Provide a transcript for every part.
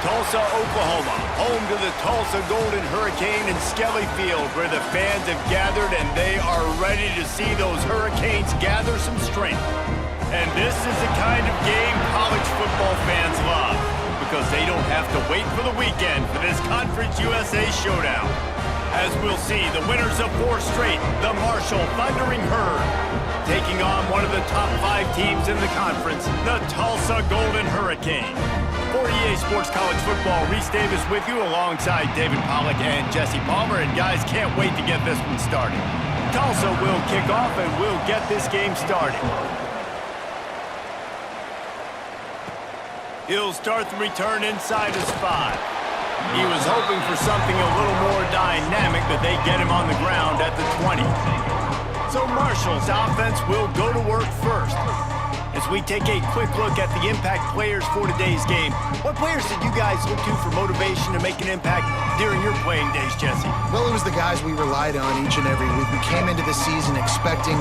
Tulsa, Oklahoma, home to the Tulsa Golden Hurricane in Skelly Field, where the fans have gathered and they are ready to see those Hurricanes gather some strength. And this is the kind of game college football fans love, because they don't have to wait for the weekend for this Conference USA showdown. As we'll see, the winners of 4 straight, the Marshall Thundering Herd, taking on one of the top 5 teams in the conference, the Tulsa Golden Hurricane. For EA Sports College Football, Reese Davis with you alongside David Pollack and Jesse Palmer. And guys, can't wait to get this one started. Tulsa will kick off and we'll get this game started. He'll start the return inside his 5. He was hoping for something a little more dynamic, but they get him on the ground at the 20. So Marshall's offense will go to work first. As we take a quick look at the impact players for today's game, what players did you guys look to for motivation to make an impact during your playing days, Jesse? Well, it was the guys we relied on each and every week. We came into the season expecting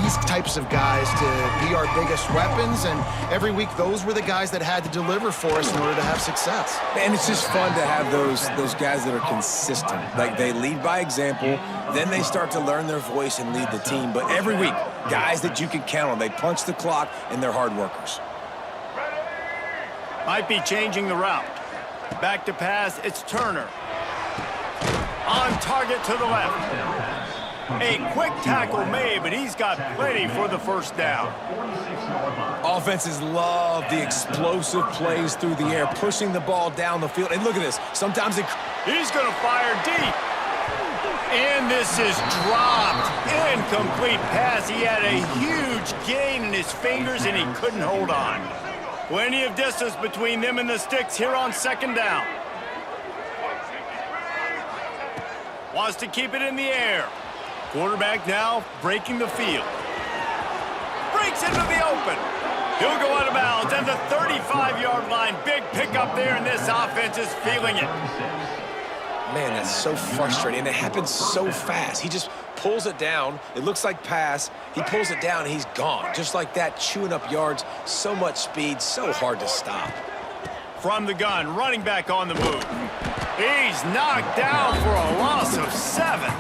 these types of guys to be our biggest weapons, and every week those were the guys that had to deliver for us in order to have success. And it's just fun to have those guys that are consistent. Like, they lead by example, then they start to learn their voice and lead the team. But every week, guys that you can count on. They punch the clock, and they're hard workers. Might be changing the route. Back to pass, it's Turner. On target to the left. A quick tackle made, but he's got plenty for the first down. Offenses love the explosive plays through the air, pushing the ball down the field. And look at this. Sometimes he's going to fire deep. And this is dropped. Incomplete pass. He had a huge gain in his fingers, and he couldn't hold on. Plenty of distance between them and the sticks here on second down. Wants to keep it in the air. Quarterback now breaking the field. Breaks into the open. He'll go out of bounds at the 35-yard line. Big pickup there, and this offense is feeling it. Man, that's so frustrating, and it happens so fast. He just pulls it down. It looks like pass. He pulls it down, and he's gone. Just like that, chewing up yards. So much speed, so hard to stop. From the gun, running back on the move. He's knocked down for a loss of 7.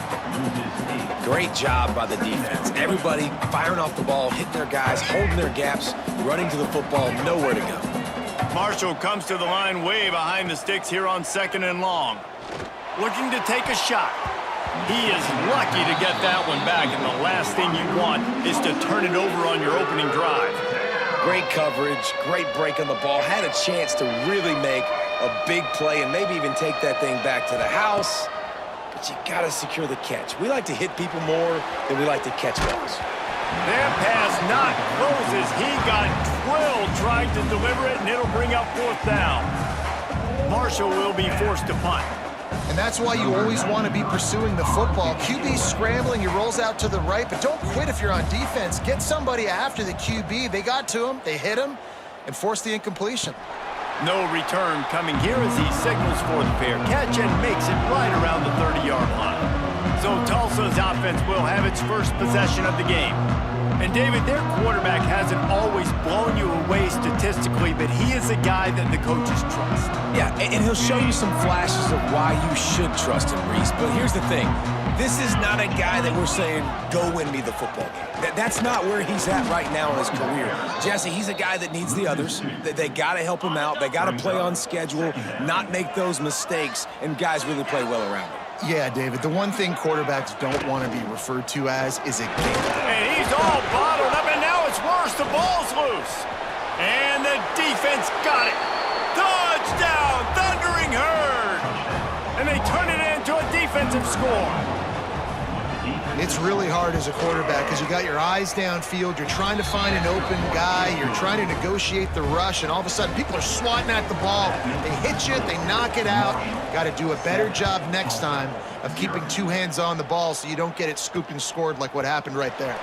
Great job by the defense. Everybody firing off the ball, hitting their guys, holding their gaps, running to the football, nowhere to go. Marshall comes to the line way behind the sticks here on 2nd and long. Looking to take a shot. He is lucky to get that one back, and the last thing you want is to turn it over on your opening drive. Great coverage, great break on the ball. Had a chance to really make a big play and maybe even take that thing back to the house. But you got to secure the catch. We like to hit people more than we like to catch balls. Their pass not closes. He got drilled trying to deliver it, and it'll bring up 4th down. Marshall will be forced to punt. And that's why you always want to be pursuing the football. QB's scrambling, he rolls out to the right, but don't quit if you're on defense. Get somebody after the QB. They got to him, they hit him, and forced the incompletion. No return coming here as he signals for the fair catch and makes it right around the 30-yard line. So Tulsa's offense will have its first possession of the game. And David, their quarterback hasn't always blown you away statistically, but he is a guy that the coaches trust. Yeah, and he'll show you some flashes of why you should trust him, Reese. But here's the thing. This is not a guy that we're saying, go win me the football game. That's not where he's at right now in his career. Jesse, he's a guy that needs the others. They got to help him out. They got to play on schedule, not make those mistakes, and guys really play well around him. Yeah, David, the one thing quarterbacks don't want to be referred to as is a game. And he's all bottled up, and now it's worse. The ball's loose. And the defense got it. Touchdown, Thundering Herd. And they turn it into a defensive score. It's really hard as a quarterback because you got your eyes downfield, you're trying to find an open guy, you're trying to negotiate the rush, and all of a sudden people are swatting at the ball. They hit you, they knock it out. Got to do a better job next time of keeping 2 hands on the ball so you don't get it scooped and scored like what happened right there.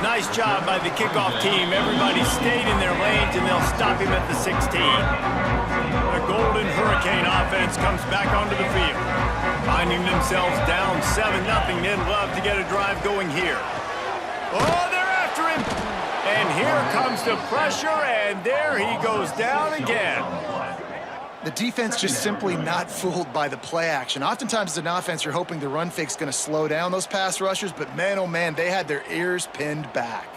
Nice job by the kickoff team. Everybody stayed in their lanes, and they'll stop him at the 16. The Golden Hurricane offense comes back onto the field. Finding themselves down 7-0, they'd love to get a drive going here. Oh, they're after him. And here comes the pressure, and there he goes down again. The defense just simply not fooled by the play action. Oftentimes as an offense, you're hoping the run fake's going to slow down those pass rushers, but man, oh man, they had their ears pinned back.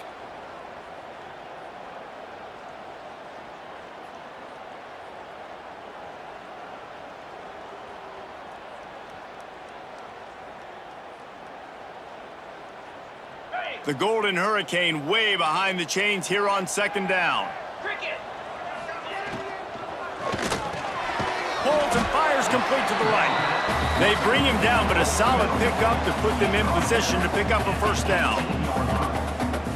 The Golden Hurricane way behind the chains here on second down. Holds and fires complete to the right. They bring him down, but a solid pickup to put them in position to pick up a first down.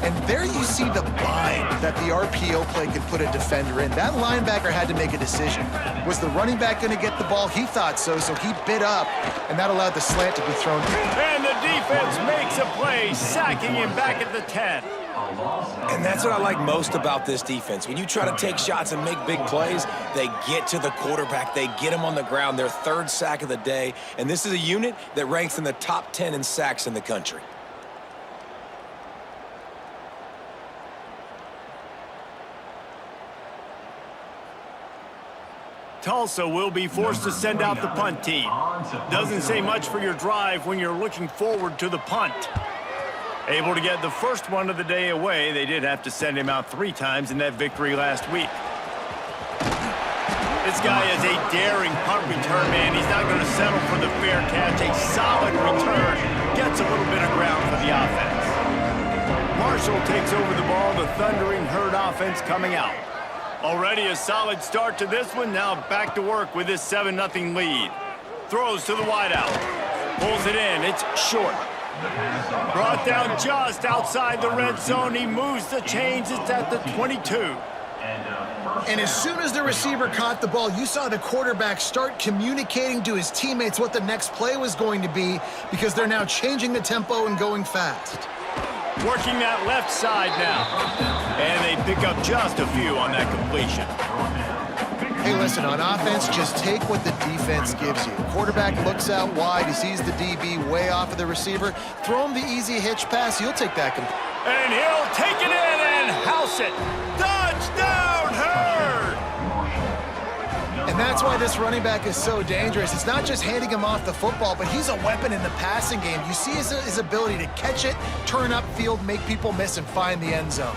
And there you see the bind that the RPO play can put a defender in. That linebacker had to make a decision. Was the running back going to get the ball? He thought so, so he bit up, and that allowed the slant to be thrown. And the defense makes a play, sacking him back at the 10. And that's what I like most about this defense. When you try to take shots and make big plays, they get to the quarterback. They get him on the ground. Their third sack of the day. And this is a unit that ranks in the top 10 in sacks in the country. Tulsa will be forced to send out the punt team. Doesn't say much for your drive when you're looking forward to the punt. Able to get the first one of the day away, they did have to send him out 3 times in that victory last week. This guy is a daring punt return man. He's not going to settle for the fair catch. A solid return. Gets a little bit of ground for the offense. Marshall takes over the ball. The Thundering Herd offense coming out. Already a solid start to this one. Now back to work with this 7-0 lead. Throws to the wideout. Pulls it in. It's short. Brought down just outside the red zone. He moves the chains. It's at the 22. And as soon as the receiver caught the ball, you saw the quarterback start communicating to his teammates what the next play was going to be, because they're now changing the tempo and going fast. Working that left side now. And they pick up just a few on that completion. Hey, listen, on offense, just take what the defense gives you. Quarterback looks out wide. He sees the DB way off of the receiver. Throw him the easy hitch pass. You'll take that. And he'll take it in and house it. Touchdown, Herd! And that's why this running back is so dangerous. It's not just handing him off the football, but he's a weapon in the passing game. You see his ability to catch it, turn upfield, make people miss, and find the end zone.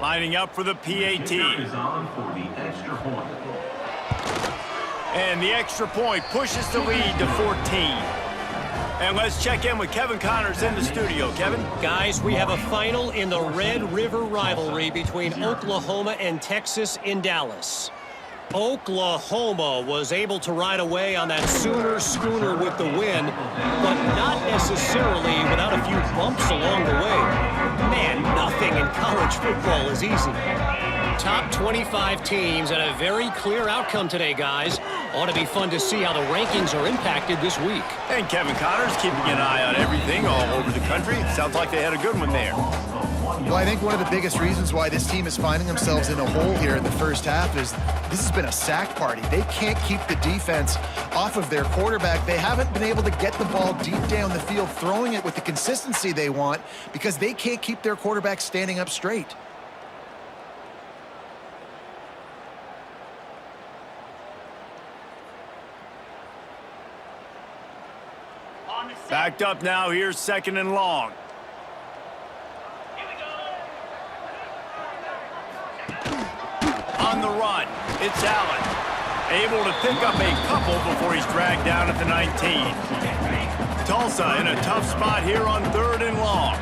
Lining up for the PAT. And the extra point pushes the lead to 14. And let's check in with Kevin Connors in the studio. Kevin? Guys, we have a final in the Red River rivalry between Oklahoma and Texas in Dallas. Oklahoma was able to ride away on that Sooner schooner with the win, but not necessarily without a few bumps along the way. Man, nothing in college football is easy. Top 25 teams and a very clear outcome today, guys. Ought to be fun to see how the rankings are impacted this week. And Kevin Connors keeping an eye on everything all over the country. Sounds like they had a good one there. Well, I think one of the biggest reasons why this team is finding themselves in a hole here in the first half is this has been a sack party. They can't keep the defense off of their quarterback. They haven't been able to get the ball deep down the field, throwing it with the consistency they want, because they can't keep their quarterback standing up straight. Backed up now, here's 2nd and long. On the run, it's Allen. Able to pick up a couple before he's dragged down at the 19. Tulsa in a tough spot here on 3rd and long.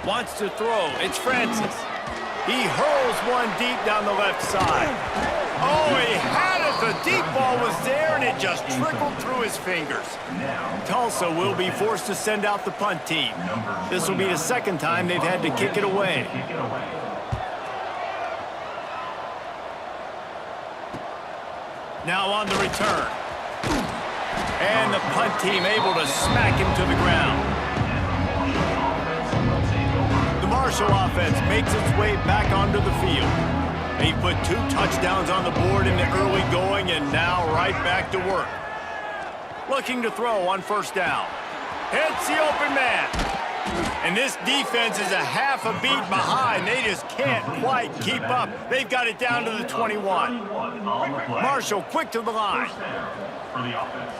Wants to throw, it's Francis. He hurls one deep down the left side. Oh, he had it. The deep ball was there, and it just trickled through his fingers. Tulsa will be forced to send out the punt team. This will be the 2nd time they've had to kick it away. Now on the return. And the punt team able to smack him to the ground. Marshall offense makes its way back onto the field. They put 2 touchdowns on the board in the early going and now right back to work. Looking to throw on first down. Hits the open man. And this defense is a half a beat behind. They just can't quite keep up. They've got it down to the 21. Marshall quick to the line. For the offense.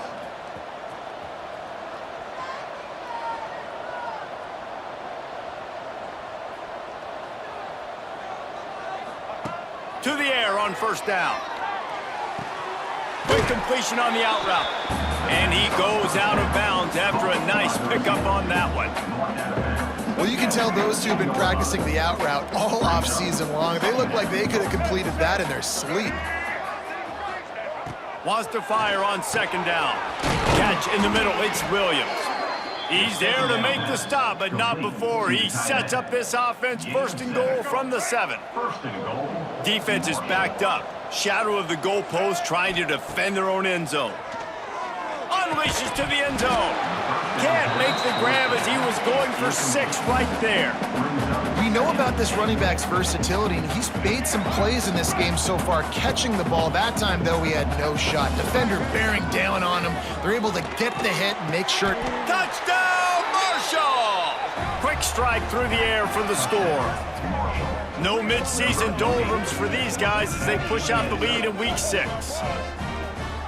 To the air on first down. Quick completion on the out route. And he goes out of bounds after a nice pickup on that one. Well, you can tell those two have been practicing the out route all off season long. They look like they could have completed that in their sleep. Wants to fire on second down. Catch in the middle, it's Williams. He's there to make the stop, but not before. He sets up this offense first and goal from the 7. First and goal. Defense is backed up. Shadow of the goalpost trying to defend their own end zone. Unleashes to the end zone. Can't make the grab as he was going for 6 right there. We know about this running back's versatility, and he's made some plays in this game so far, catching the ball. That time, though, he had no shot. Defender bearing down on him. They're able to get the hit and make sure. Touchdown, Marshall! Quick strike through the air for the score. No midseason doldrums for these guys as they push out the lead in week 6.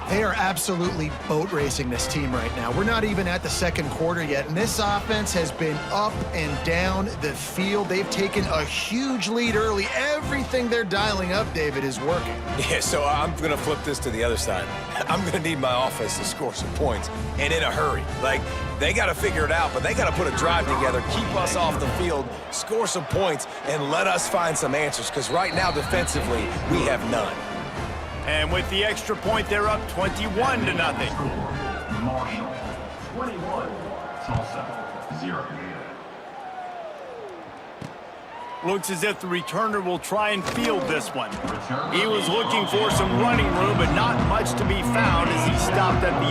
They are absolutely boat racing this team right now. We're not even at the second quarter yet, and this offense has been up and down the field. They've taken a huge lead early. Everything they're dialing up, David, is working. Yeah, so I'm going to flip this to the other side. I'm going to need my offense to score some points, and in a hurry. Like, they got to figure it out, but they got to put a drive together, keep us off the field, score some points, and let us find some answers, because right now, defensively, we have none. And with the extra point, they're up 21-0. Marshall, 21. Tulsa, 0. Looks as if the returner will try and field this one. He was looking for some running room, but not much to be found as he stopped at the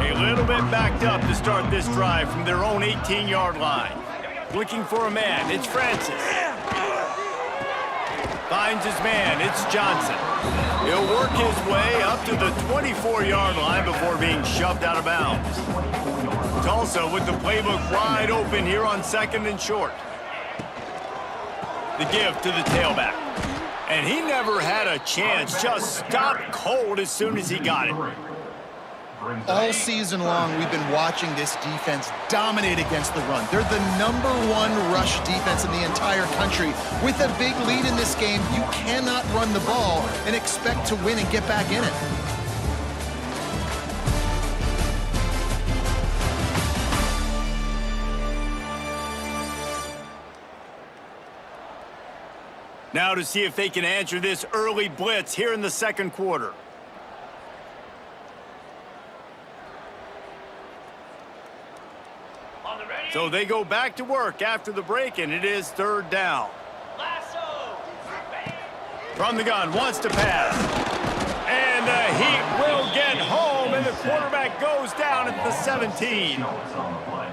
18. A little bit backed up to start this drive from their own 18-yard line. Looking for a man, it's Francis. Finds his man, it's Johnson. He'll work his way up to the 24-yard line before being shoved out of bounds. Tulsa with the playbook wide open here on second and short. The give to the tailback. And he never had a chance, just stopped cold as soon as he got it. All season long, we've been watching this defense dominate against the run. They're the #1 rush defense in the entire country. With a big lead in this game, you cannot run the ball and expect to win and get back in it. Now to see if they can answer this early blitz here in the second quarter. So they go back to work after the break, and it is third down. From the gun, wants to pass. And the Heat will get home, and the quarterback goes down at the 17.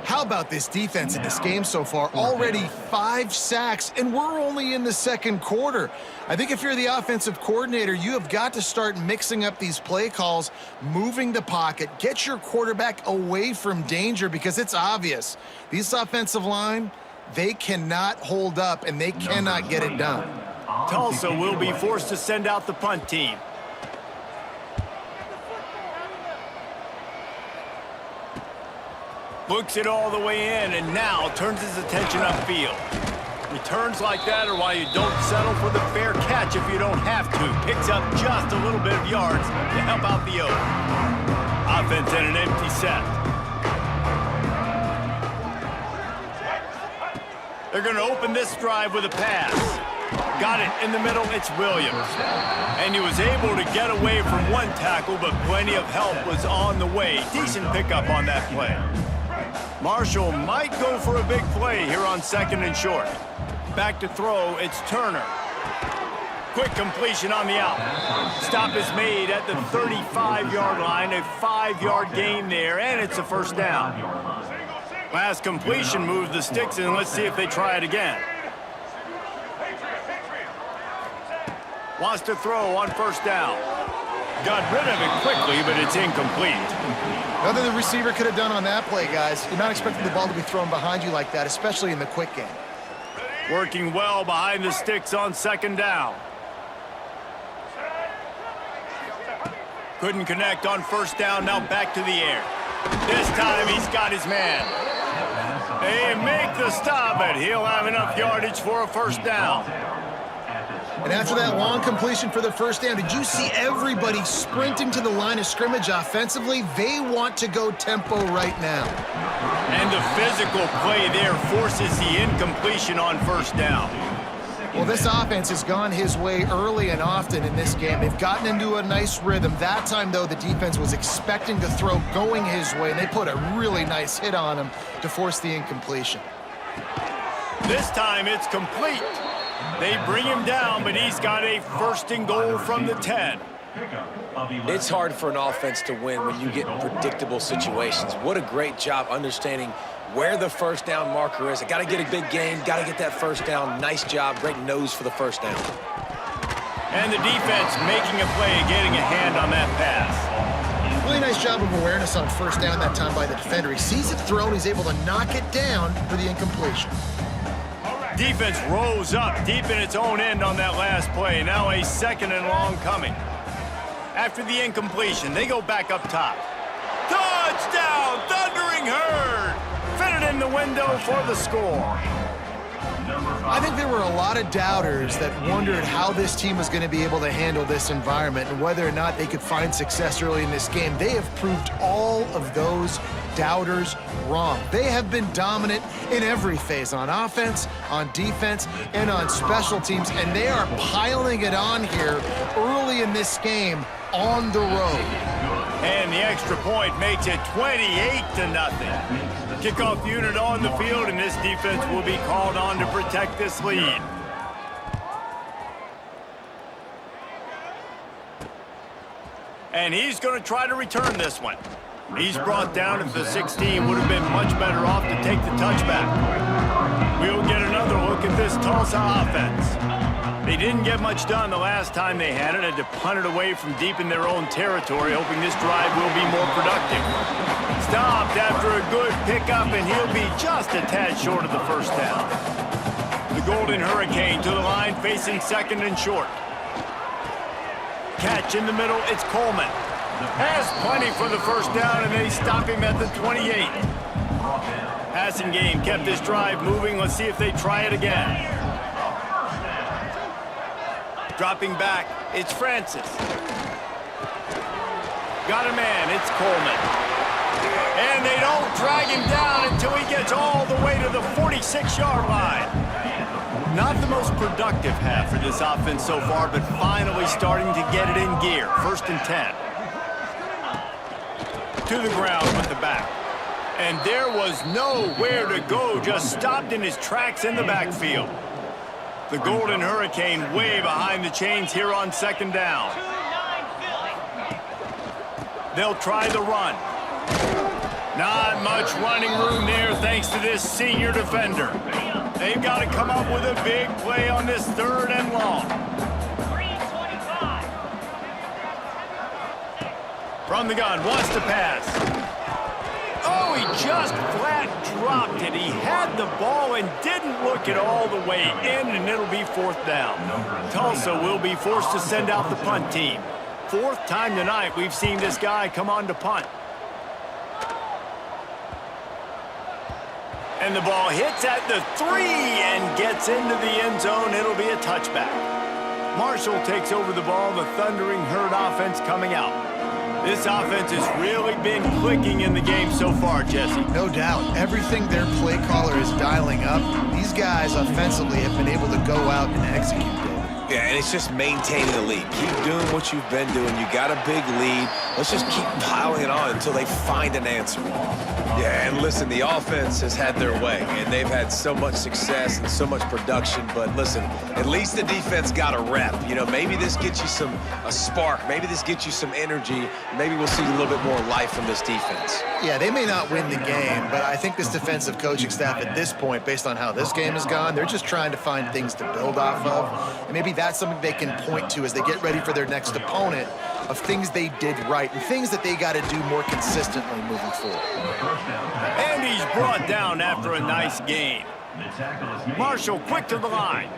How about this defense in this game so far? Already 5 sacks, and we're only in the second quarter. I think if you're the offensive coordinator, you have got to start mixing up these play calls, moving the pocket, get your quarterback away from danger, because it's obvious. These offensive line, they cannot hold up, and they cannot get it done. Tulsa will be forced to send out the punt team. Looks it all the way in, and now turns his attention upfield. Returns like that are why you don't settle for the fair catch if you don't have to. Picks up just a little bit of yards to help out the O. Offense in an empty set. They're going to open this drive with a pass. Got it in the middle, it's Williams. And he was able to get away from one tackle, but plenty of help was on the way. Decent pickup on that play. Marshall might go for a big play here on second and short. Back to throw, it's Turner. Quick completion on the out. Stop is made at the 35-yard line, a 5-yard gain there, and it's a first down. Last completion moved the sticks, and let's see if they try it again. Wants to throw on first down. Got rid of it quickly, but it's incomplete. Nothing the receiver could have done on that play, guys. You're not expecting the ball to be thrown behind you like that, especially in the quick game. Working well behind the sticks on second down. Couldn't connect on first down, now back to the air. This time he's got his man. They make the stop, but he'll have enough yardage for a first down. And after that long completion for the first down, did you see everybody sprinting to the line of scrimmage offensively? They want to go tempo right now. And the physical play there forces the incompletion on first down. Well, this offense has gone his way early and often in this game. They've gotten into a nice rhythm. That time, though, the defense was expecting the throw going his way, and they put a really nice hit on him to force the incompletion. This time it's complete. They bring him down, but he's got a first and goal from the 10. It's hard for an offense to win when you get in predictable situations. What a great job understanding where the first down marker is. I got to get a big gain, got to get that first down. Nice job, great nose for the first down. And the defense making a play, getting a hand on that pass. Really nice job of awareness on first down that time by the defender. He sees it thrown, he's able to knock it down for the incompletion. Defense rose up deep in its own end on that last play. Now a second and long coming. After the incompletion, they go back up top. Touchdown, Thundering Herd! Fitted in the window for the score. I think there were a lot of doubters that wondered how this team was going to be able to handle this environment and whether or not they could find success early in this game. They have proved all of those doubters wrong. They have been dominant in every phase, on offense, on defense, and on special teams, and they are piling it on here early in this game on the road. And the extra point makes it 28-0. Kickoff unit on the field, and this defense will be called on to protect this lead. And he's going to try to return this one. He's brought down at the 16. Would have been much better off to take the touchback. We'll get another look at this Tulsa offense. They didn't get much done the last time they had it. Had to punt it away from deep in their own territory, hoping this drive will be more productive. Stopped after a good pickup, and he'll be just a tad short of the first down. The Golden Hurricane to the line, facing second and short. Catch in the middle, it's Coleman. Has plenty for the first down, and they stop him at the 28. Passing game kept this drive moving. Let's see if they try it again. Dropping back, it's Francis. Got a man, it's Coleman. And they don't drag him down until he gets all the way to the 46-yard line. Not the most productive half for this offense so far, but finally starting to get it in gear. First and 10. To the ground with the back. And there was nowhere to go, just stopped in his tracks in the backfield. The Golden Hurricane way behind the chains here on second down. They'll try the run. Not much running room there thanks to this senior defender. They've got to come up with a big play on this third and long. From the gun, wants to pass. Oh, he just flat dropped it. He had the ball and didn't look it all the way in, and it'll be fourth down. Tulsa will be forced to send out the punt team. Fourth time tonight we've seen this guy come on to punt. And the ball hits at the 3 and gets into the end zone. It'll be a touchback. Marshall takes over the ball. The Thundering Herd offense coming out. This offense has really been clicking in the game so far, Jesse. No doubt. Everything their play caller is dialing up, these guys offensively have been able to go out and execute. Yeah, and it's just maintaining the lead. Keep doing what you've been doing. You got a big lead. Let's just keep piling it on until they find an answer. Yeah, and listen, the offense has had their way, and they've had so much success and so much production. But listen, at least the defense got a rep. You know, maybe this gets you a spark. Maybe this gets you some energy. Maybe we'll see a little bit more life from this defense. Yeah, they may not win the game, but I think this defensive coaching staff at this point, based on how this game has gone, they're just trying to find things to build off of. And maybe that's something they can point to as they get ready for their next opponent, of things they did right and things that they got to do more consistently moving forward. And he's brought down after a nice game. Marshall quick to the line.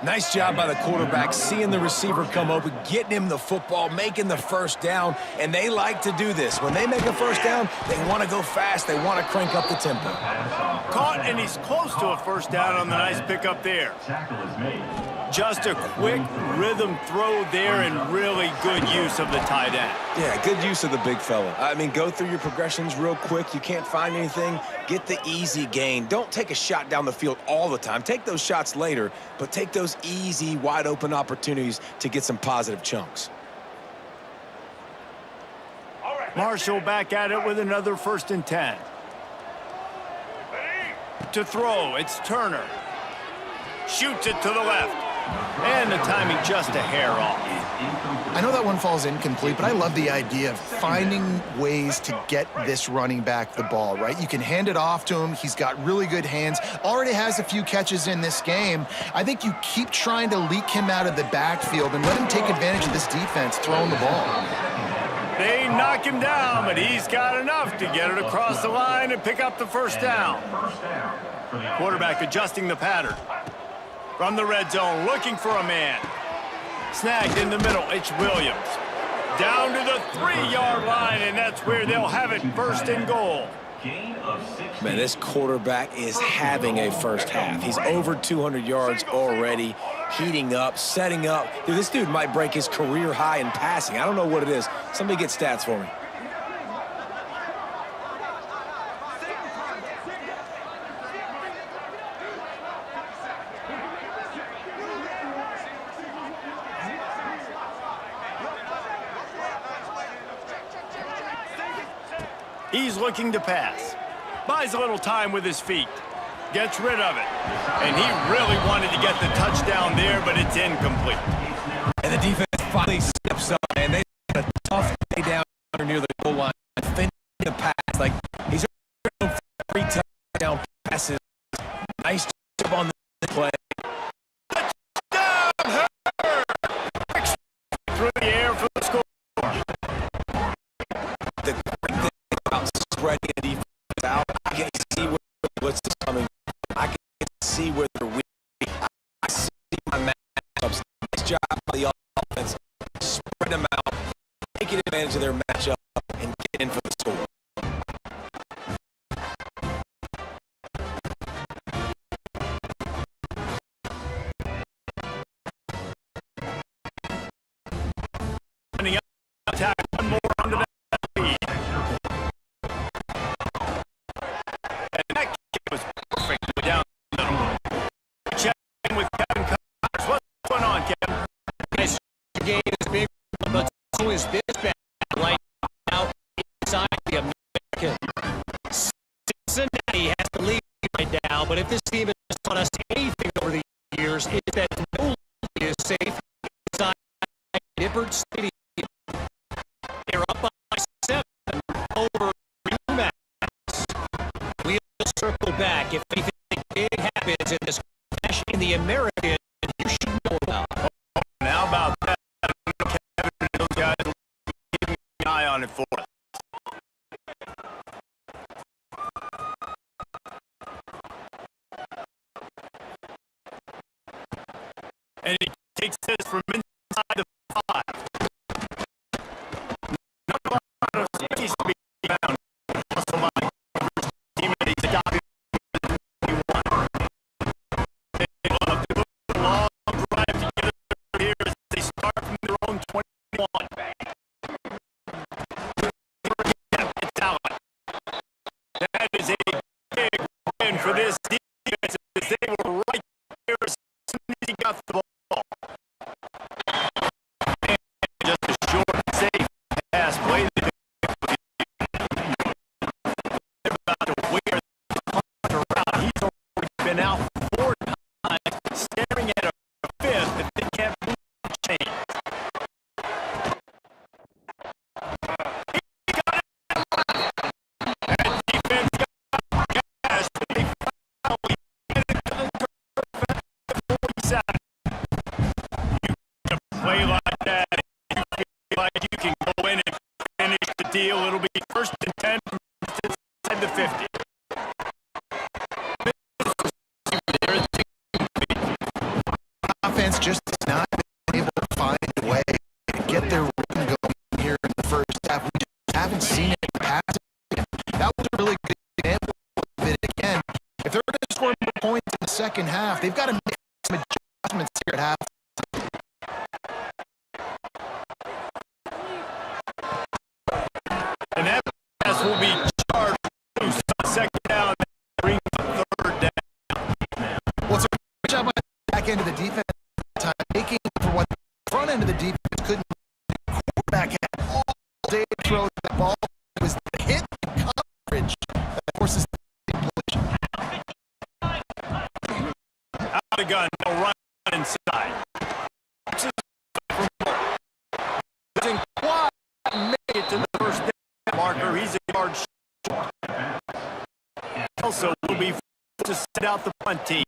Nice job by the quarterback, seeing the receiver come open, getting him the football, making the first down, and they like to do this. When they make a first down, they want to go fast. They want to crank up the tempo. Caught, and he's close to a first down on the nice pickup there. Just a quick rhythm throw there and really good use of the tight end. Yeah, good use of the big fella. I mean, go through your progressions real quick. You can't find anything, get the easy gain. Don't take a shot down the field all the time. Take those shots later, but take those easy, wide-open opportunities to get some positive chunks. Marshall back at it with another 1st and 10. To throw, it's Turner. Shoots it to the left. And the timing just a hair off. I know that one falls incomplete, but I love the idea of finding ways to get this running back the ball, right? You can hand it off to him. He's got really good hands. Already has a few catches in this game. I think you keep trying to leak him out of the backfield and let him take advantage of this defense throwing the ball. They knock him down, but he's got enough to get it across the line and pick up the first down. Quarterback adjusting the pattern. From the red zone, looking for a man. Snagged in the middle, it's Williams. Down to the 3-yard line, and that's where they'll have it, 1st and goal. Man, this quarterback is having a first half. He's over 200 yards already, heating up, setting up. Dude, this dude might break his career high in passing. I don't know what it is. Somebody get stats for me. He's looking to pass. Buys a little time with his feet. Gets rid of it. And he really wanted to get the touchdown there, but it's incomplete. And the defense finally steps up, and they got a tough day down near the goal line. Finishing the pass. Like, he's for 3 touchdown passes. Nice job on the play. Touchdown! Through the air for the score. The great thing about spreading the defense out, I can see where what's coming. I can see where they're weak. I see my matchups. Nice job by the offense. Spread them out, taking advantage of their matchup, and get in for the score. Attack one more under that lead. And that kick was perfectly down the middle. Check in with Kevin Connors. What's going on, Kevin? This game is big, but so is this back right now inside the American. Cincinnati has the lead right now, but if this team has taught us anything over the years, it's that no lead is safe inside Nippert Stadium. They're up by 7 over UMass. We'll circle back if anything big happens in this clash in the American you should know about. And how about that? Kevin and those guys will be keeping an eye on it for us. And he takes this from inside the 5. Not a lot of space to be found. Hustle by first teammates. Got it. They love to put a long drive together here as they start from their own 21. It's out. That is a big win for this defense as they were right there as soon as he got the ball. And just a short, safe pass play. About second half. They've got to make some adjustments here at half. And that pass will be charged to second down, brings up third down. Well, it's a great job by the back end of the defense, time making for what the front end of the defense couldn't. Quarterback had all day to throw the ball. It was the hit and coverage that forces the completion. Out of the gun, no run inside. Using quad, made it to the first down marker. He's a yard short. Also will be forced to set out the punt team.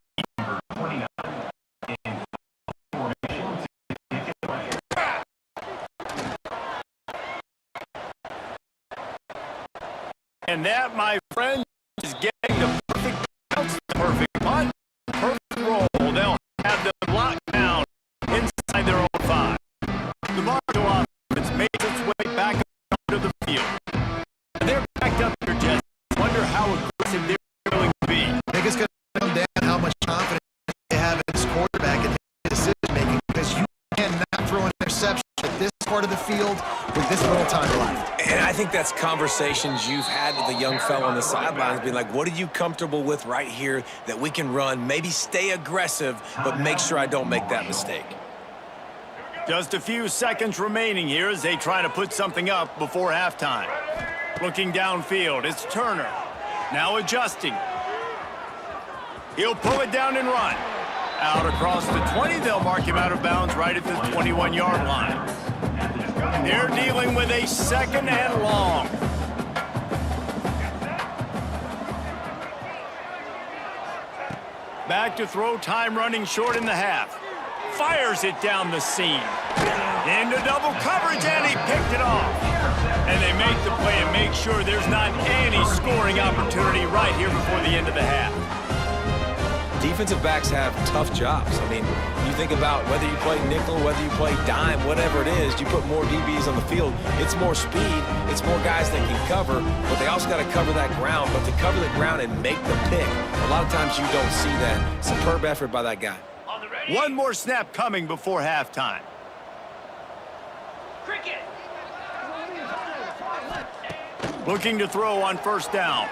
And that, my friend, is getting the perfect bounce, the perfect punt, perfect roll. They'll have them locked down inside their own 5. The Marshall offense makes its way back onto the field. They're backed up here, Jess. Wonder how aggressive they're willing to be. I think it's going to come down to how much confidence they have in this quarterback and his decision-making, because you cannot throw an interception at this part of the field with this little time left. And I think that's conversations you've had with the young fella on the sidelines, being like, what are you comfortable with right here that we can run? Maybe stay aggressive, but make sure I don't make that mistake. Just a few seconds remaining here as they try to put something up before halftime. Looking downfield, it's Turner. Now adjusting. He'll pull it down and run. Out across the 20, they'll mark him out of bounds right at the 21-yard line. They're dealing with a second and long. Back to throw, time running short in the half. Fires it down the seam. Into double coverage, and he picked it off. And they make the play and make sure there's not any scoring opportunity right here before the end of the half. Defensive backs have tough jobs. I mean, you think about whether you play nickel, whether you play dime, whatever it is, you put more DBs on the field. It's more speed. It's more guys that can cover, but they also got to cover that ground. But to cover the ground and make the pick, a lot of times you don't see that. Superb effort by that guy. One more snap coming before halftime. Looking to throw on first down.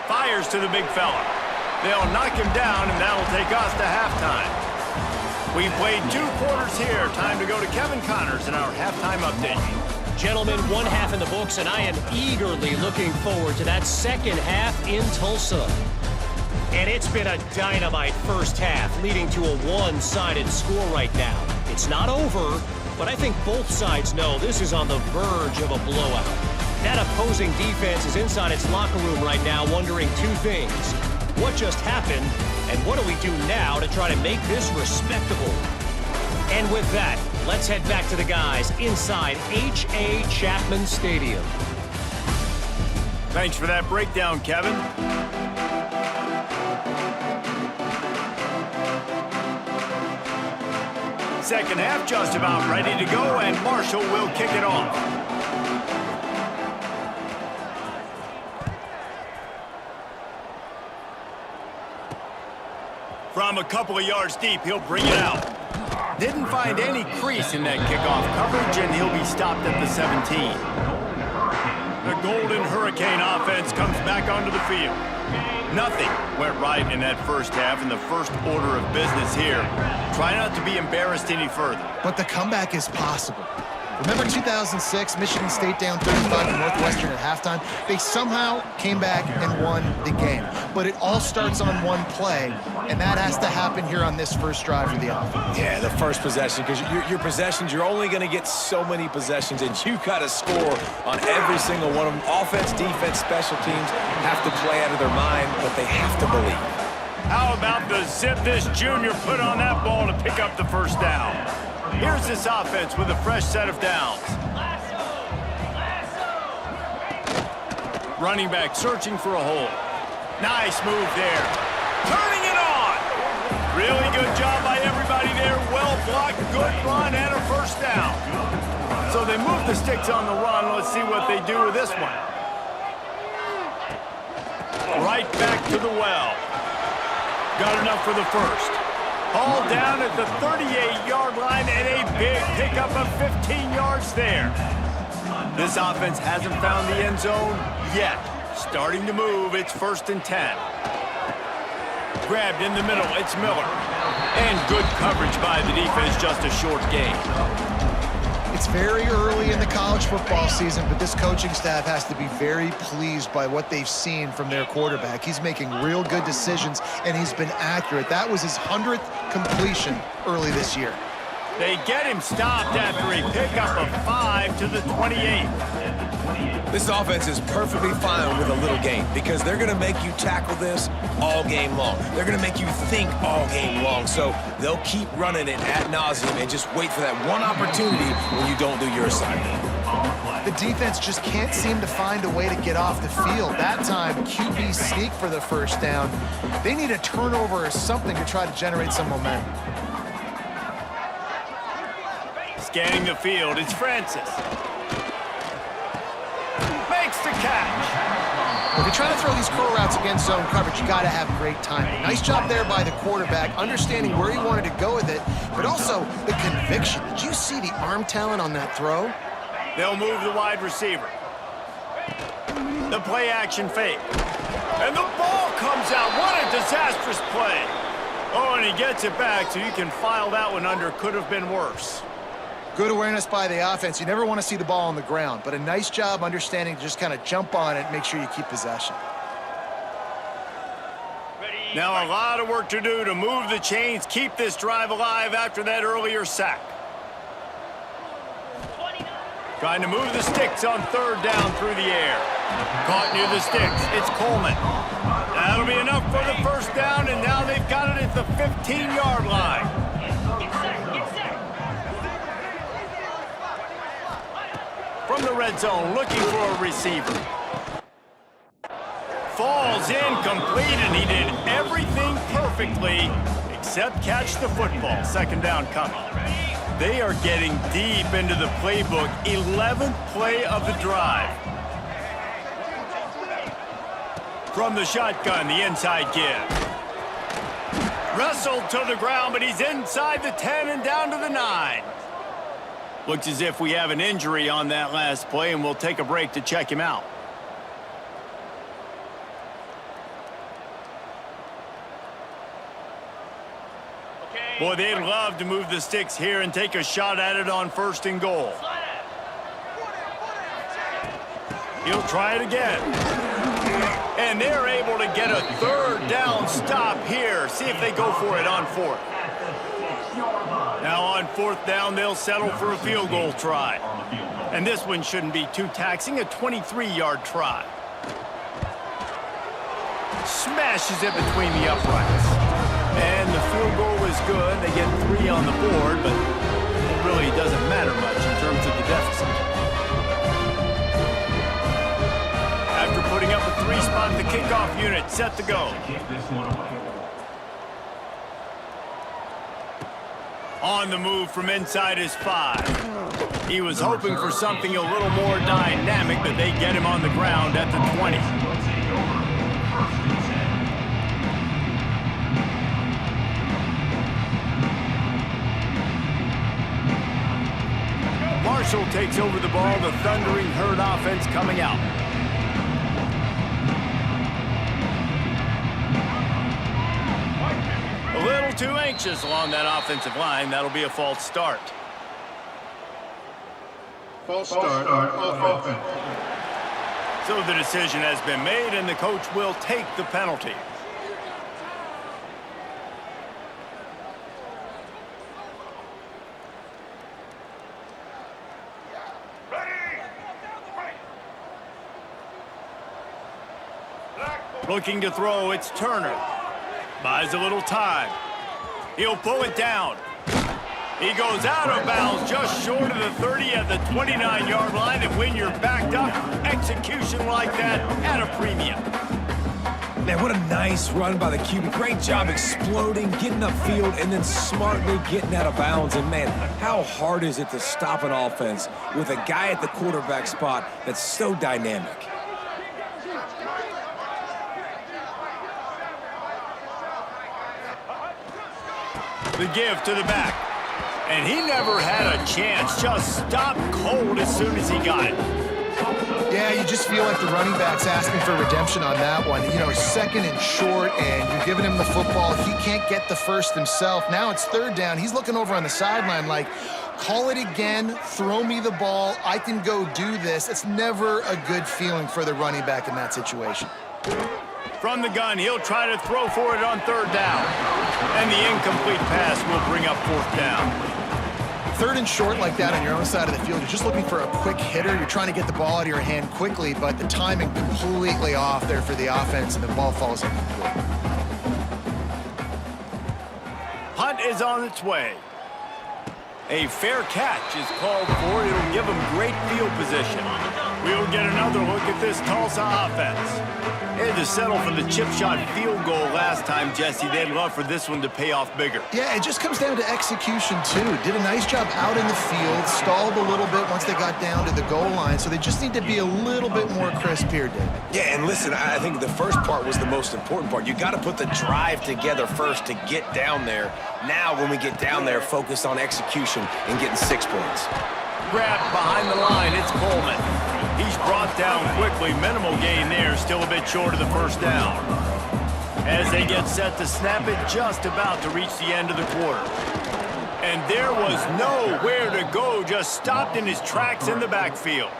Fires to the big fella. They'll knock him down, and that'll take us to halftime. We've played 2 quarters here. Time to go to Kevin Connors in our halftime update. Gentlemen, 1 half in the books, and I am eagerly looking forward to that second half in Tulsa. And it's been a dynamite first half, leading to a one-sided score right now. It's not over, but I think both sides know this is on the verge of a blowout. That opposing defense is inside its locker room right now wondering 2 things. What just happened, and what do we do now to try to make this respectable? And with that, let's head back to the guys inside H.A. Chapman Stadium. Thanks for that breakdown, Kevin. Second half just about ready to go, and Marshall will kick it off. From a couple of yards deep, he'll bring it out. Didn't find any crease in that kickoff coverage, and he'll be stopped at the 17. The Golden Hurricane offense comes back onto the field. Nothing went right in that first half, in the first order of business here. Try not to be embarrassed any further. But the comeback is possible. Remember 2006, Michigan State down 35 to Northwestern at halftime? They somehow came back and won the game. But it all starts on one play, and that has to happen here on this first drive for the offense. Yeah, the first possession, because your possessions, you're only going to get so many possessions, and you got to score on every single one of them. Offense, defense, special teams have to play out of their mind, but they have to believe. How about the zip this junior put on that ball to pick up the first down? Here's this offense with a fresh set of downs. Running back searching for a hole. Nice move there. Turning it on. Really good job by everybody there. Well blocked, good run, and a first down. So they move the sticks on the run. Let's see what they do with this one. Right back to the well. Got enough for the first. Hauled down at the 38-yard line and a big pickup of 15 yards there. This offense hasn't found the end zone yet. Starting to move, it's 1st and 10. Grabbed in the middle, it's Miller. And good coverage by the defense, just a short gain. It's very early in the college football season, but this coaching staff has to be very pleased by what they've seen from their quarterback. He's making real good decisions, and he's been accurate. That was his 100th completion early this year. They get him stopped after a pickup of 5 to the 28. This offense is perfectly fine with a little gain because they're going to make you tackle this all game long. They're going to make you think all game long. So they'll keep running it ad nauseum and just wait for that one opportunity when you don't do your assignment. The defense just can't seem to find a way to get off the field. That time, QB sneak for the first down. They need a turnover or something to try to generate some momentum. Scanning the field, it's Francis. Makes the catch. If you're trying to throw these curl routes against zone coverage, you got to have great timing. Nice job there by the quarterback, understanding where he wanted to go with it, but also the conviction. Did you see the arm talent on that throw? They'll move the wide receiver. The play action fake. And the ball comes out. What a disastrous play. Oh, and he gets it back, so you can file that one under. Could have been worse. Good awareness by the offense. You never want to see the ball on the ground, but a nice job understanding to just kind of jump on it and make sure you keep possession. Now a lot of work to do to move the chains, keep this drive alive after that earlier sack. Trying to move the sticks on 3rd down through the air. Caught near the sticks. It's Coleman. That'll be enough for the first down, and now they've got it at the 15-yard line. From the red zone, looking for a receiver. Falls incomplete, and he did everything perfectly except catch the football. 2nd down coming. They are getting deep into the playbook. 11th play of the drive. From the shotgun, the inside give. Wrestled to the ground, but he's inside the 10 and down to the 9. Looks as if we have an injury on that last play, and we'll take a break to check him out. Boy, they'd love to move the sticks here and take a shot at it on 1st and goal. He'll try it again. And they're able to get a 3rd down stop here. See if they go for it on 4th. Now on 4th down, they'll settle for a field goal try. And this one shouldn't be too taxing, a 23-yard try. Smashes it between the uprights. And the field goal is good. They get 3 on the board, but it really doesn't matter much in terms of the deficit. After putting up a 3-spot, the kickoff unit set to go. On the move from inside his 5. He was hoping for something a little more dynamic, but they get him on the ground at the 20. Marshall takes over the ball, the Thundering Herd offense coming out. A little too anxious along that offensive line. That'll be a false start. False start on offense. So the decision has been made, and the coach will take the penalty. Looking to throw, it's Turner. Buys a little time. He'll pull it down. He goes out of bounds just short of the 30 at the 29-yard line, and when you're backed up, execution like that at a premium. Man, what a nice run by the QB. Great job exploding, getting upfield, and then smartly getting out of bounds. And, man, how hard is it to stop an offense with a guy at the quarterback spot that's so dynamic? The give to the back. And he never had a chance. Just stopped cold as soon as he got it. Yeah, you just feel like the running back's asking for redemption on that one. You know, second and short, and you're giving him the football. He can't get the first himself. Now it's third down. He's looking over on the sideline like, call it again, throw me the ball, I can go do this. It's never a good feeling for the running back in that situation. From the gun, he'll try to throw for it on third down. And the incomplete pass will bring up fourth down. Third and short like that on your own side of the field, you're just looking for a quick hitter. You're trying to get the ball out of your hand quickly, but the timing completely off there for the offense, and the ball falls incomplete. Punt is on its way. A fair catch is called for. It'll give them great field position. We'll get another look at this Tulsa offense. They had to settle for the chip shot field goal last time, Jesse. They'd love for this one to pay off bigger. Yeah, it just comes down to execution, too. Did a nice job out in the field, stalled a little bit once they got down to the goal line, so they just need to be a little bit more crisp here, David. Yeah, and listen, I think the first part was the most important part. You got to put the drive together first to get down there. Now, when we get down there, focus on execution and getting 6 points. Grab behind the line, it's Coleman. He's brought down quickly. Minimal gain there, still a bit short of the first down. As they get set to snap it, just about to reach the end of the quarter. And there was nowhere to go, just stopped in his tracks in the backfield.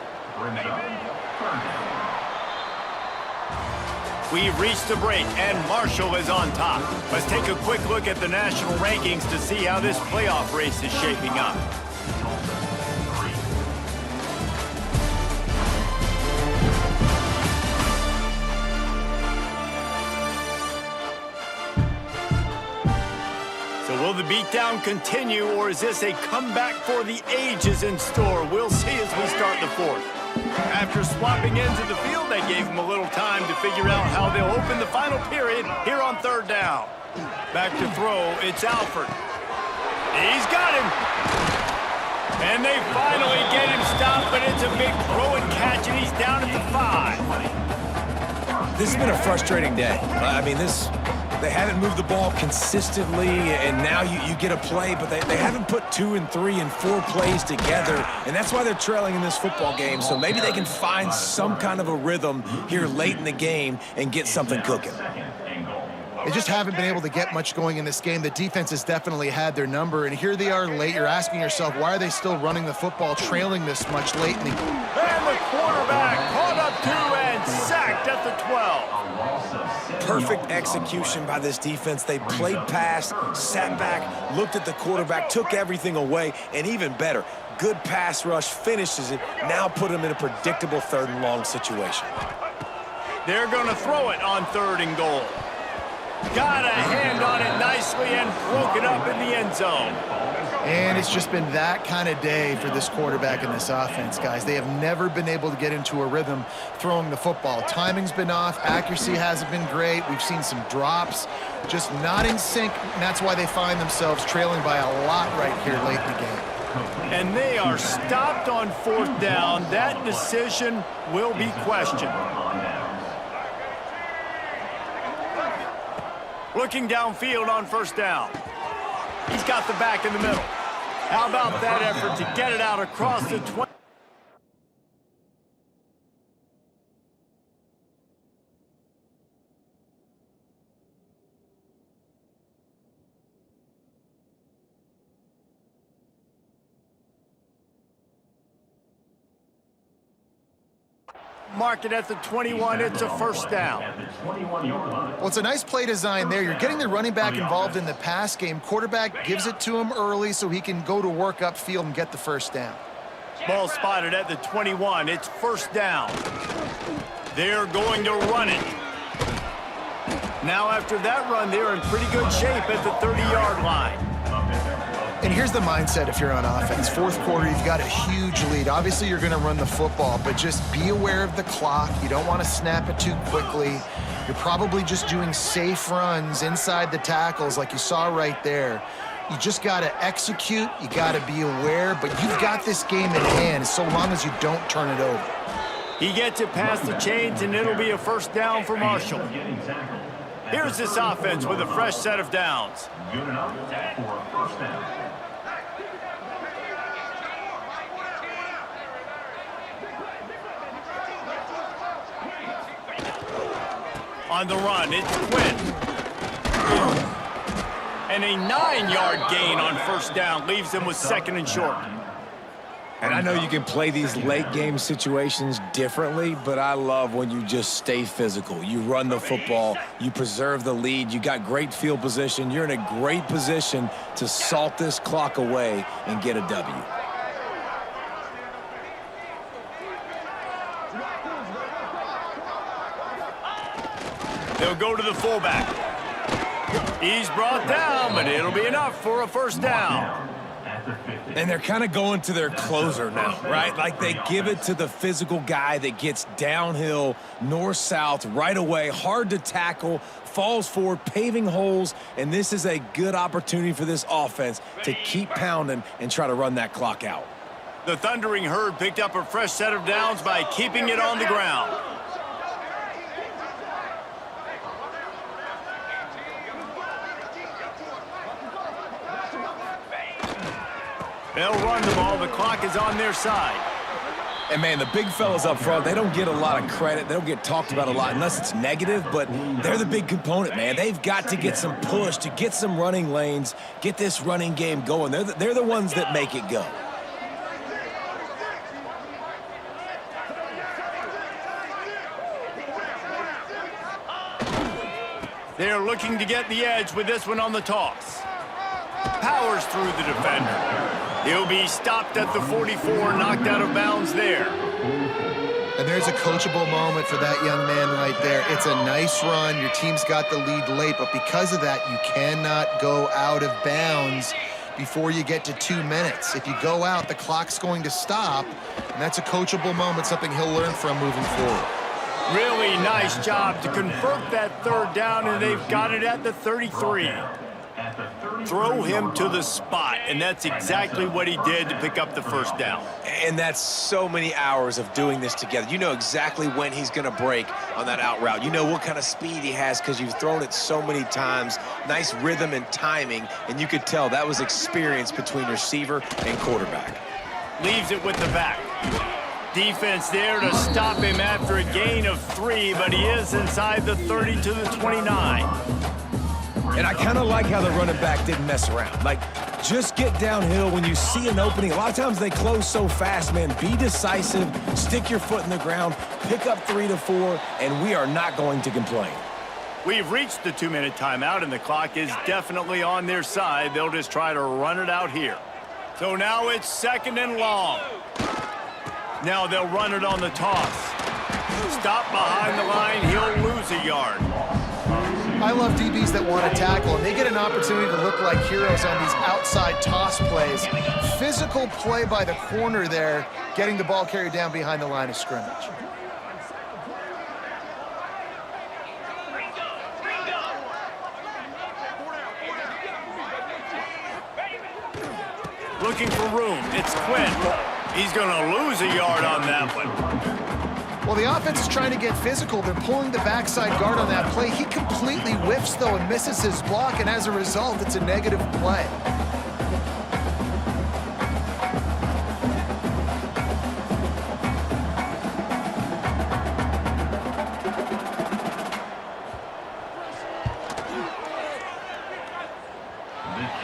We've reached the break, and Marshall is on top. Let's take a quick look at the national rankings to see how this playoff race is shaping up. Will the beatdown continue, or is this a comeback for the ages in store? We'll see as we start the fourth. After swapping ends of the field, that gave them a little time to figure out how they'll open the final period here on third down. Back to throw, it's Alford. He's got him. And they finally get him stopped, but it's a big throw and catch, and he's down at the 5. This has been a frustrating day. I mean, they haven't moved the ball consistently, and now you get a play, but they haven't put 2 and 3 and 4 plays together, and that's why they're trailing in this football game. So maybe they can find some kind of a rhythm here late in the game and get something cooking. They just haven't been able to get much going in this game. The defense has definitely had their number, and here they are late. You're asking yourself, why are they still running the football, trailing this much late in the game? And the quarterback caught up to and sacked at the 12. Perfect execution by this defense. They played pass, sat back, looked at the quarterback, took everything away, and even better, good pass rush, finishes it, now put them in a predictable third and long situation. They're going to throw it on third and goal. Got a hand on it nicely and broke it up in the end zone. And it's just been that kind of day for this quarterback and this offense, guys. They have never been able to get into a rhythm throwing the football. Timing's been off. Accuracy hasn't been great. We've seen some drops, just not in sync, and that's why they find themselves trailing by a lot right here late in the game. And they are stopped on fourth down. That decision will be questioned. Looking downfield on first down. He's got the back in the middle. How about that effort to get it out across the 20? Mark it at the 21. It's a first down. Well, it's a nice play design there. You're getting the running back involved in the pass game. Quarterback gives it to him early so he can go to work upfield and get the first down. Ball spotted at the 21. It's first down. They're going to run it. Now after that run, they're in pretty good shape at the 30-yard line. And here's the mindset if you're on offense. Fourth quarter, you've got a huge lead. Obviously, you're going to run the football, but just be aware of the clock. You don't want to snap it too quickly. You're probably just doing safe runs inside the tackles like you saw right there. You just got to execute. You got to be aware, but you've got this game in hand so long as you don't turn it over. He gets it past the chains, and it'll be a first down for Marshall. Here's this offense with a fresh set of downs. Good enough for a first down. On the run, it's Quinn. And a 9-yard gain on first down leaves them with second and short. And I know you can play these late-game situations differently, but I love when you just stay physical. You run the football, you preserve the lead, you got great field position, you're in a great position to salt this clock away and get a W. They'll go to the fullback. He's brought down, but it'll be enough for a first down. And they're kind of going to their closer now, right? Like they give it to the physical guy that gets downhill, north-south, right away, hard to tackle, falls forward, paving holes, and this is a good opportunity for this offense to keep pounding and try to run that clock out. The Thundering Herd picked up a fresh set of downs by keeping it on the ground. They'll run the ball. The clock is on their side. And, man, the big fellas up front, they don't get a lot of credit. They don't get talked about a lot unless it's negative, but they're the big component, man. They've got to get some push, to get some running lanes, get this running game going. They're the ones that make it go. They're looking to get the edge with this one on the toss. Powers through the defender. He'll be stopped at the 44, knocked out of bounds there. And there's a coachable moment for that young man right there. It's a nice run. Your team's got the lead late, but because of that, you cannot go out of bounds before you get to 2 minutes. If you go out, the clock's going to stop, and that's a coachable moment, something he'll learn from moving forward. Really nice job to convert that third down, and they've got it at the 33. Throw him to the spot, and that's exactly what he did to pick up the first down. And that's so many hours of doing this together. You know exactly when he's going to break on that out route. You know what kind of speed he has because you've thrown it so many times. Nice rhythm and timing, and you could tell that was experience between receiver and quarterback. Leaves it with the back. Defense there to stop him after a gain of 3, but he is inside the 30 to the 29. And I kind of like how the running back didn't mess around. Like, just get downhill when you see an opening. A lot of times they close so fast, man. Be decisive, stick your foot in the ground, pick up 3 to 4, and we are not going to complain. We've reached the 2-minute timeout, and the clock is definitely on their side. They'll just try to run it out here. So now it's second and long. Now they'll run it on the toss. Stop behind the line. He'll lose a yard. I love DBs that want to tackle, and they get an opportunity to look like heroes on these outside toss plays. Physical play by the corner there, getting the ball carried down behind the line of scrimmage. Looking for room. It's Quinn. He's going to lose a yard on that one. Well, the offense is trying to get physical. They're pulling the backside guard on that play. He completely whiffs, though, and misses his block, and as a result, it's a negative play.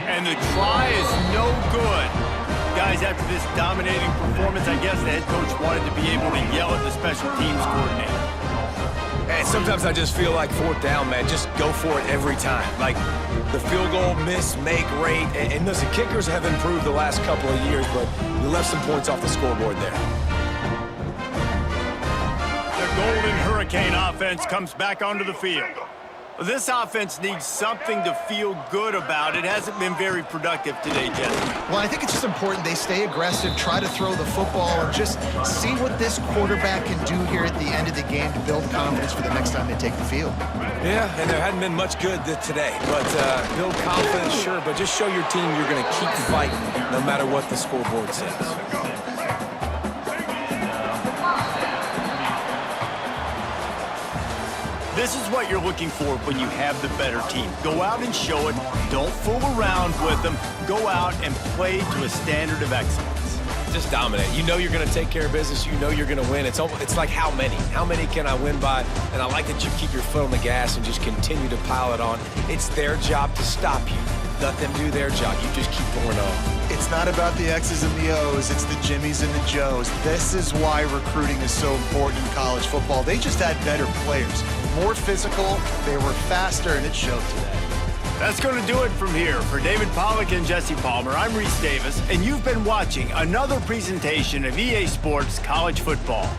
And the try is no good. Guys, after this dominating performance, I guess the head coach wanted to be able to yell at the special teams coordinator. And sometimes I just feel like fourth down, man. Just go for it every time. Like the field goal miss, make rate. And listen, kickers have improved the last couple of years, but you left some points off the scoreboard there. The Golden Hurricane offense comes back onto the field. This offense needs something to feel good about. It hasn't been very productive today, Jesse. Well, I think it's just important they stay aggressive, try to throw the football, and just see what this quarterback can do here at the end of the game to build confidence for the next time they take the field. Yeah, and there hadn't been much good today. But build confidence, sure, but just show your team you're going to keep fighting no matter what the scoreboard says. This is what you're looking for when you have the better team. Go out and show it. Don't fool around with them. Go out and play to a standard of excellence. Just dominate. You know you're going to take care of business. You know you're going to win. It's like how many? How many can I win by? And I like that you keep your foot on the gas and just continue to pile it on. It's their job to stop you. Let them do their job. You just keep going on. It's not about the X's and the O's. It's the Jimmies and the Joes. This is why recruiting is so important in college football. They just had better players, more physical, they were faster, and it showed today. That's going to do it from here. For David Pollack and Jesse Palmer, I'm Reese Davis, and you've been watching another presentation of EA Sports College Football.